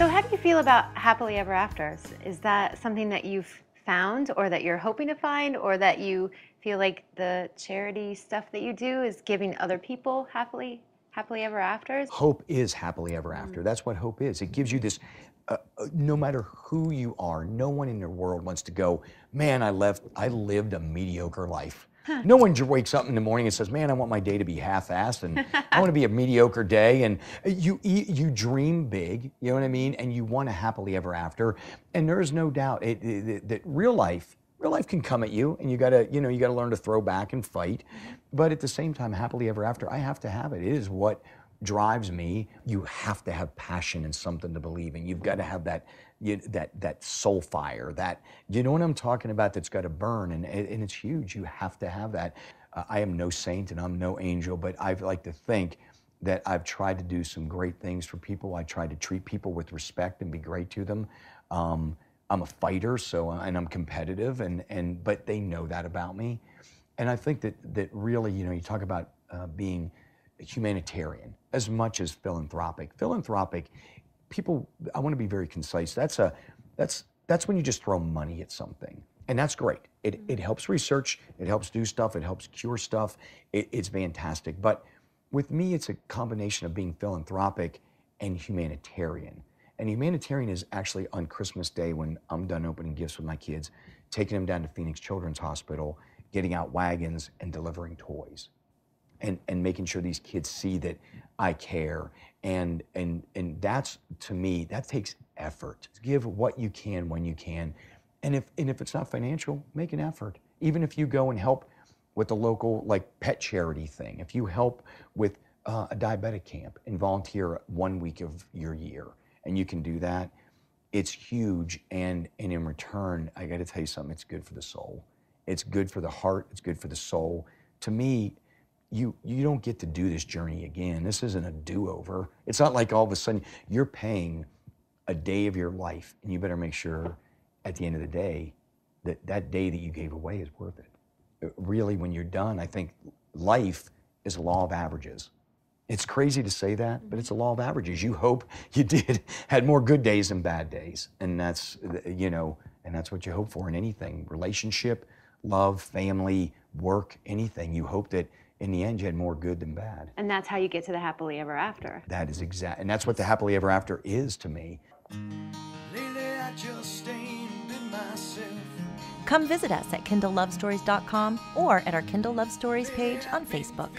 So how do you feel about happily ever afters? Is that something that you've found or that you're hoping to find, or that you feel like the charity stuff that you do is giving other people happily ever afters? Hope is happily ever after. That's what hope is. It gives you this, no matter who you are, no one in the world wants to go, man, I lived a mediocre life. No one wakes up in the morning and says, man, I want my day to be half-assed and I want to be a mediocre day. And you dream big, you know what I mean? And you want a happily ever after. And there is no doubt that real life can come at you, and you gotta learn to throw back and fight. But at the same time, happily ever after, I have to have it. It is what drives me. You have to have passion and something to believe in. You've got to have that soul fire, that, you know what I'm talking about, that's got to burn, and it's huge. You have to have that. I am no saint and I'm no angel, but I like to think that I've tried to do some great things for people. I try to treat people with respect and be great to them. I'm a fighter, and I'm competitive, but they know that about me. And I think that really, you talk about being humanitarian as much as philanthropic. Philanthropic, people, I want to be very concise. That's when you just throw money at something, and that's great. It helps research, it helps do stuff, it helps cure stuff. It's fantastic. But with me, it's a combination of being philanthropic and humanitarian. And humanitarian is actually on Christmas Day, when I'm done opening gifts with my kids, taking them down to Phoenix Children's Hospital, getting out wagons and delivering toys, and making sure these kids see that I care. And that's, to me, that takes effort. Give what you can when you can. And if it's not financial, make an effort. Even if you go and help with the local pet charity thing, if you help with a diabetic camp and volunteer 1 week of your year, and you can do that, it's huge. And in return, I got to tell you something, it's good for the soul. It's good for the heart, it's good for the soul. To me, you don't get to do this journey again. This isn't a do-over. It's not like all of a sudden you're paying a day of your life, and you better make sure at the end of the day that day that you gave away is worth it. Really, when you're done, I think life is a law of averages. It's crazy to say that, but it's a law of averages. You hope you had more good days than bad days. And that's, and that's what you hope for in anything. Relationship, love, family, work, anything. You hope that in the end you had more good than bad. And that's how you get to the happily ever after. That is exact, and that's what the happily ever after is to me. Lately I just ain't been myself. Come visit us at KindleLoveStories.com or at our Kindle Love Stories page on Facebook.